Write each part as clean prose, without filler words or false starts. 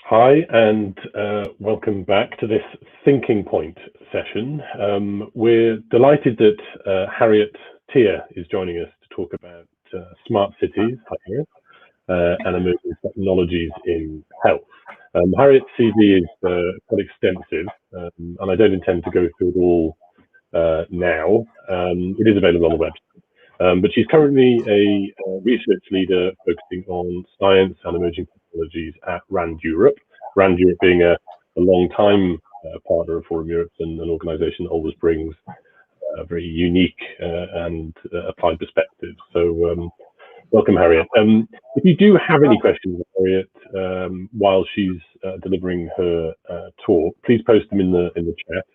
Hi, and welcome back to this Thinking Point session. We're delighted that Harriet Tier is joining us to talk about smart cities, and emerging technologies in health. Harriet's CV is quite extensive, and I don't intend to go through it all now. It is available on the website. But she's currently a research leader focusing on science and emerging technologies at RAND Europe. RAND Europe being a long-time partner of Forum Europe and an organisation that always brings a very unique and applied perspective. So welcome, Harriet. If you do have any questions, Harriet, while she's delivering her talk, please post them in the chat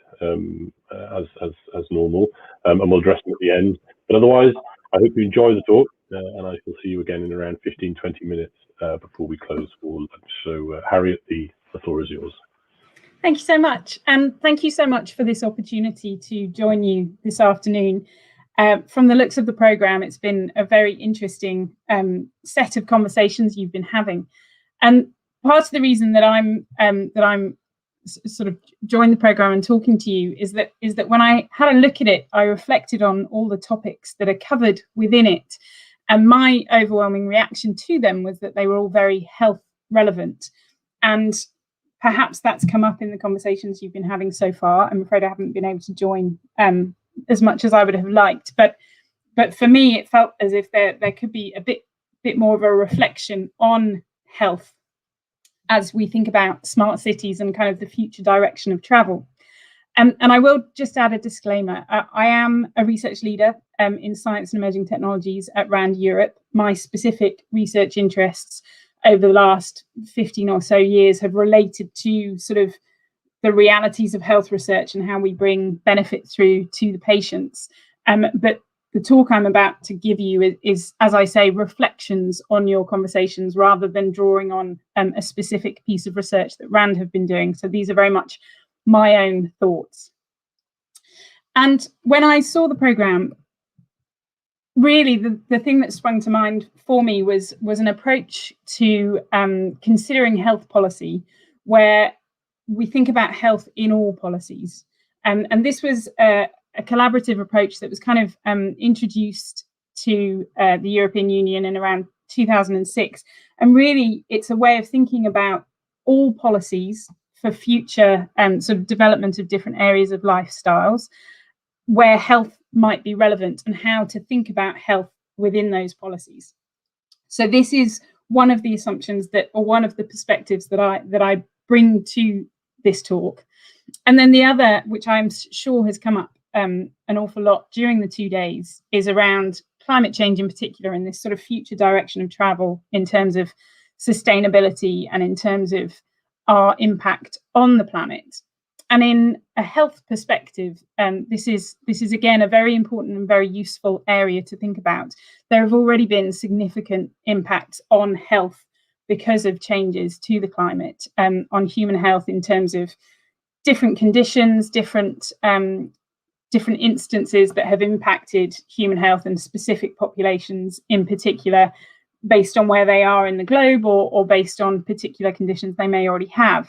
as normal, and we'll address them at the end. But otherwise, I hope you enjoy the talk, and I shall see you again in around 15-20 minutes before we close for lunch. So, Harriet, the floor is yours. Thank you so much. And thank you so much for this opportunity to join you this afternoon. From the looks of the programme, it's been a very interesting set of conversations you've been having. And part of the reason that I'm sort of joined the programme and talking to you is that when I had a look at it, I reflected on all the topics that are covered within it. And my overwhelming reaction to them was that they were all very health relevant. And perhaps that's come up in the conversations you've been having so far. I'm afraid I haven't been able to join as much as I would have liked. But for me, it felt as if there could be a bit more of a reflection on health as we think about smart cities and kind of the future direction of travel. And I will just add a disclaimer. I am a research leader in science and emerging technologies at RAND Europe. My specific research interests over the last 15 or so years have related to sort of the realities of health research and how we bring benefit through to the patients. But the talk I'm about to give you is, as I say, reflections on your conversations rather than drawing on a specific piece of research that RAND have been doing. So these are very much my own thoughts. And when I saw the programme, really the thing that sprung to mind for me was an approach to considering health policy where we think about health in all policies. And this was a collaborative approach that was kind of introduced to the European Union in around 2006. And really, it's a way of thinking about all policies for future sort of development of different areas of lifestyles where health might be relevant and how to think about health within those policies. So this is one of the assumptions or one of the perspectives that I bring to this talk. And then the other, which I'm sure has come up an awful lot during the 2 days, is around climate change in particular and this sort of future direction of travel in terms of sustainability and in terms of our impact on the planet. And in a health perspective, this is again a very important and very useful area to think about. There have already been significant impacts on health because of changes to the climate, on human health in terms of different conditions, different instances that have impacted human health and specific populations in particular, based on where they are in the globe or based on particular conditions they may already have.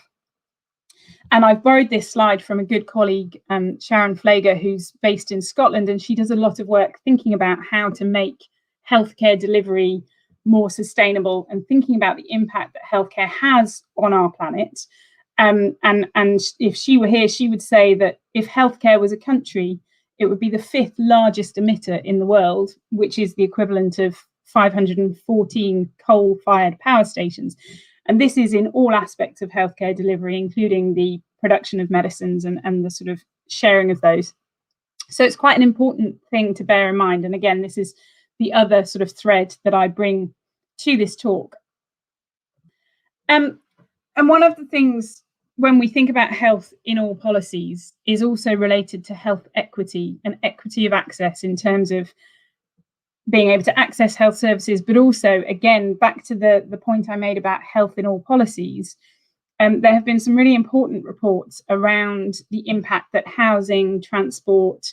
And I've borrowed this slide from a good colleague, Sharon Flager, who's based in Scotland, and she does a lot of work thinking about how to make healthcare delivery more sustainable and thinking about the impact that healthcare has on our planet. And if she were here, she would say that if healthcare was a country, it would be the 5th largest emitter in the world, which is the equivalent of 514 coal-fired power stations. And this is in all aspects of healthcare delivery, including the production of medicines and the sort of sharing of those. So it's quite an important thing to bear in mind. And again, this is the other sort of thread that I bring to this talk. And one of the things when we think about health in all policies is also related to health equity and equity of access in terms of being able to access health services, but also, again, back to the point I made about health in all policies, there have been some really important reports around the impact that housing, transport,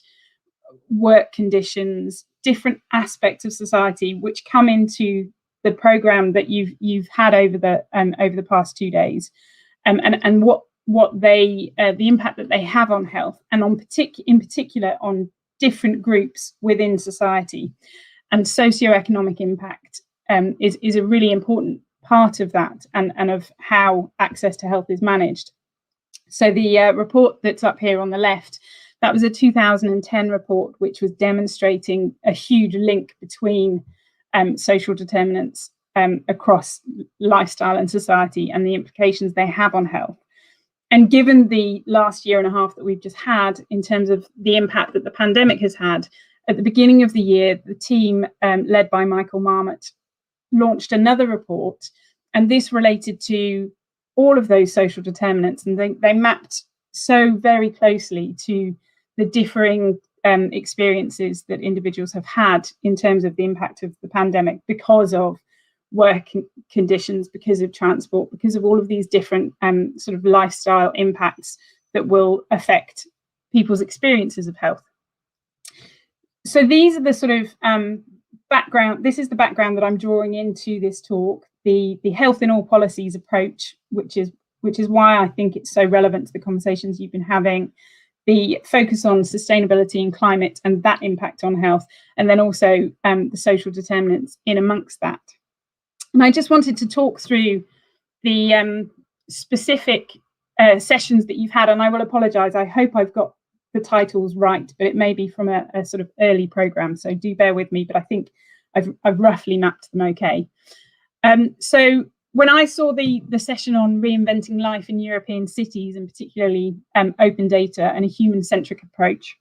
work conditions, different aspects of society, which come into the programme that you've had over the past 2 days, and what they the impact that they have on health, and in particular on different groups within society. And socioeconomic impact is a really important part of that, and of how access to health is managed. So the report that's up here on the left, that was a 2010 report, which was demonstrating a huge link between social determinants across lifestyle and society, and the implications they have on health. And given the last year and a half that we've just had, in terms of the impact that the pandemic has had, at the beginning of the year, the team led by Michael Marmot launched another report, and this related to all of those social determinants, and they mapped so very closely to the differing experiences that individuals have had in terms of the impact of the pandemic, because of work conditions, because of transport, because of all of these different sort of lifestyle impacts that will affect people's experiences of health. So these are the sort of background. This is the background that I'm drawing into this talk, the health in all policies approach, which is why I think it's so relevant to the conversations you've been having. The focus on sustainability and climate and that impact on health, and then also the social determinants in amongst that. And I just wanted to talk through the specific sessions that you've had, and I will apologise. I hope I've got the titles right, but it may be from a sort of early programme, so do bear with me. But I think I've roughly mapped them okay. So when I saw the session on reinventing life in European cities, and particularly open data and a human-centric approach,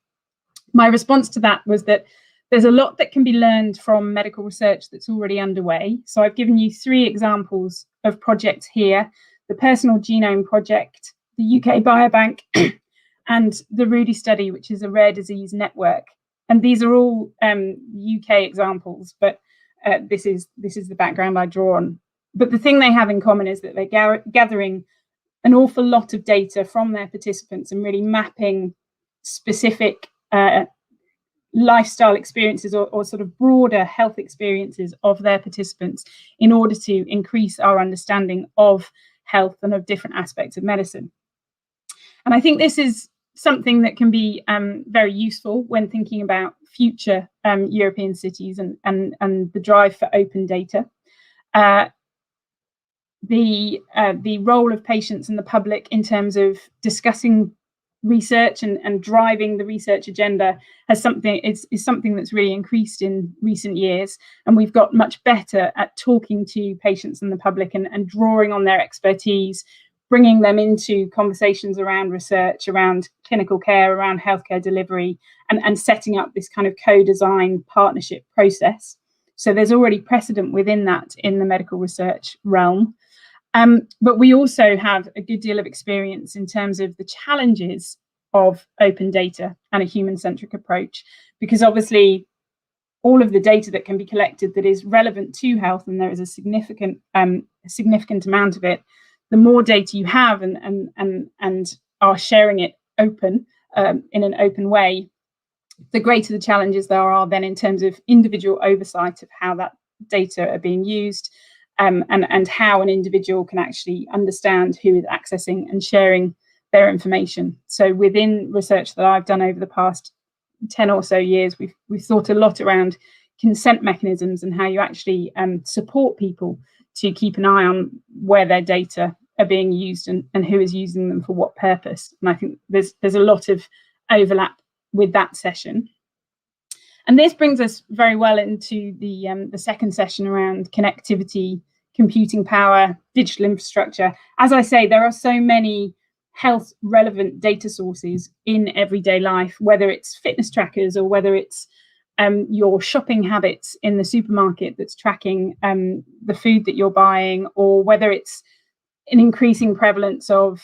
my response to that was that there's a lot that can be learned from medical research that's already underway. So I've given you 3 examples of projects here: the Personal Genome Project, the UK Biobank, and the Rudy study, which is a rare disease network. And these are all UK examples, but this is the background I draw on. But the thing they have in common is that they're gathering an awful lot of data from their participants and really mapping specific lifestyle experiences or sort of broader health experiences of their participants, in order to increase our understanding of health and of different aspects of medicine. And I think this is something that can be very useful when thinking about future European cities and the drive for open data. The role of patients and the public in terms of discussing research and driving the research agenda is something that's really increased in recent years, and we've got much better at talking to patients and the public and drawing on their expertise, bringing them into conversations around research, around clinical care, around healthcare delivery, and setting up this kind of co-design partnership process. So there's already precedent within that in the medical research realm. But we also have a good deal of experience in terms of the challenges of open data and a human-centric approach, because obviously all of the data that can be collected that is relevant to health, and there is a significant amount of it, the more data you have and are sharing it open in an open way, the greater the challenges there are then in terms of individual oversight of how that data are being used, and how an individual can actually understand who is accessing and sharing their information. So within research that I've done over the past 10 or so years, we've thought a lot around consent mechanisms and how you actually support people to keep an eye on where their data are being used and who is using them for what purpose. And I think there's a lot of overlap with that session. And this brings us very well into the second session around connectivity, computing power, digital infrastructure. As I say, there are so many health relevant data sources in everyday life, whether it's fitness trackers or whether it's your shopping habits in the supermarket that's tracking the food that you're buying, or whether it's an increasing prevalence of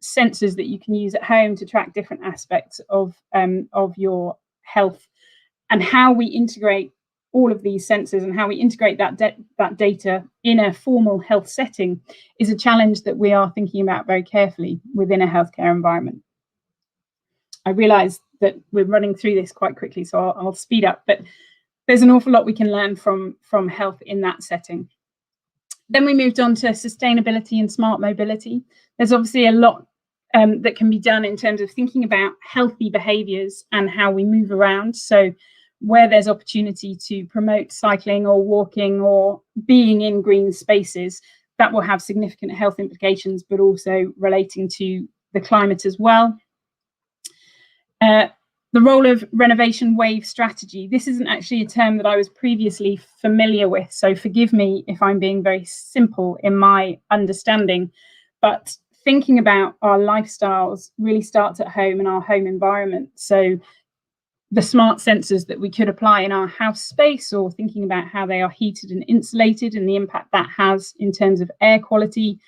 sensors that you can use at home to track different aspects of your health. And how we integrate all of these sensors and how we integrate that data in a formal health setting is a challenge that we are thinking about very carefully within a healthcare environment. I realise that we're running through this quite quickly, so I'll speed up, but there's an awful lot we can learn from health in that setting. Then we moved on to sustainability and smart mobility. There's obviously a lot that can be done in terms of thinking about healthy behaviours and how we move around. So where there's opportunity to promote cycling or walking or being in green spaces, that will have significant health implications, but also relating to the climate as well. The role of renovation wave strategy. This isn't actually a term that I was previously familiar with, so forgive me if I'm being very simple in my understanding, but thinking about our lifestyles really starts at home and our home environment. So the smart sensors that we could apply in our house space, or thinking about how they are heated and insulated and the impact that has in terms of air quality.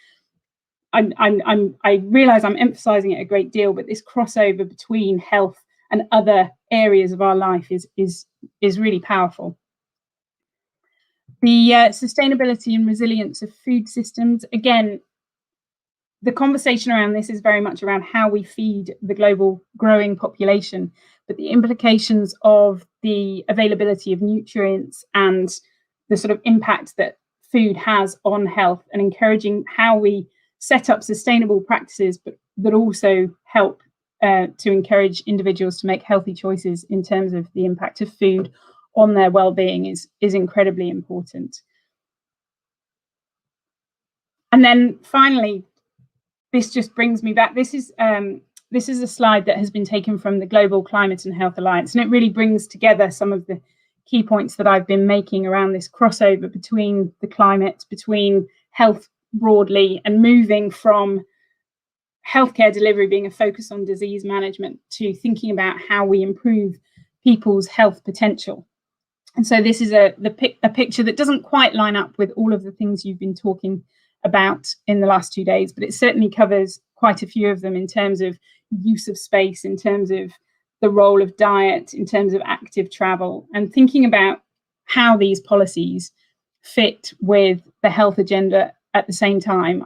I realize I'm emphasizing it a great deal, but this crossover between health and other areas of our life is really powerful. The sustainability and resilience of food systems. Again, the conversation around this is very much around how we feed the global growing population, but the implications of the availability of nutrients and the sort of impact that food has on health, and encouraging how we set up sustainable practices, but that also help to encourage individuals to make healthy choices in terms of the impact of food on their well-being is incredibly important. And then finally, this just brings me back. This is a slide that has been taken from the Global Climate and Health Alliance, and it really brings together some of the key points that I've been making around this crossover between the climate, between health broadly, and moving from healthcare delivery being a focus on disease management to thinking about how we improve people's health potential. And so this is a picture that doesn't quite line up with all of the things you've been talking about in the last 2 days, but it certainly covers quite a few of them in terms of use of space, in terms of the role of diet, in terms of active travel, and thinking about how these policies fit with the health agenda at the same time.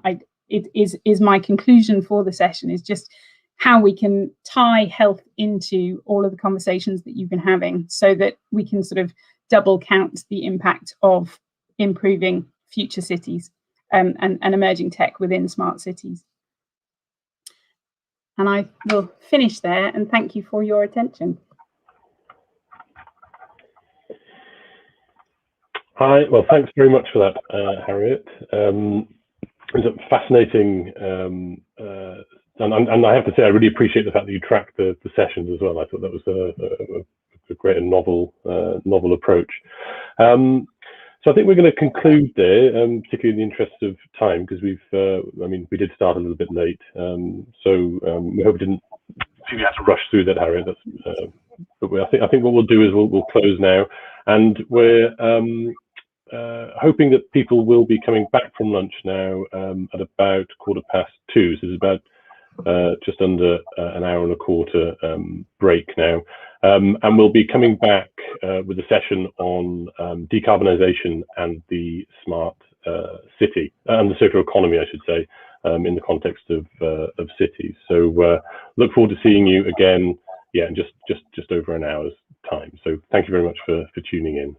It is my conclusion for the session, is just how we can tie health into all of the conversations that you've been having, so that we can sort of double count the impact of improving future cities and emerging tech within smart cities. And I will finish there, and thank you for your attention. Hi, well, thanks very much for that, Harriet. It was fascinating, and I have to say I really appreciate the fact that you tracked the sessions as well. I thought that was a great and novel approach. So I think we're going to conclude there, particularly in the interest of time, because we did start a little bit late. So we hope we didn't think we had to rush through that, Harriet. But I think what we'll do is we'll close now, and we're hoping that people will be coming back from lunch now at about 2:15. So there's about just under an hour and a quarter break now, and we'll be coming back with a session on decarbonisation and the smart city and the circular economy, I should say, in the context of cities. So look forward to seeing you again, in just over an hour's time. So thank you very much for tuning in.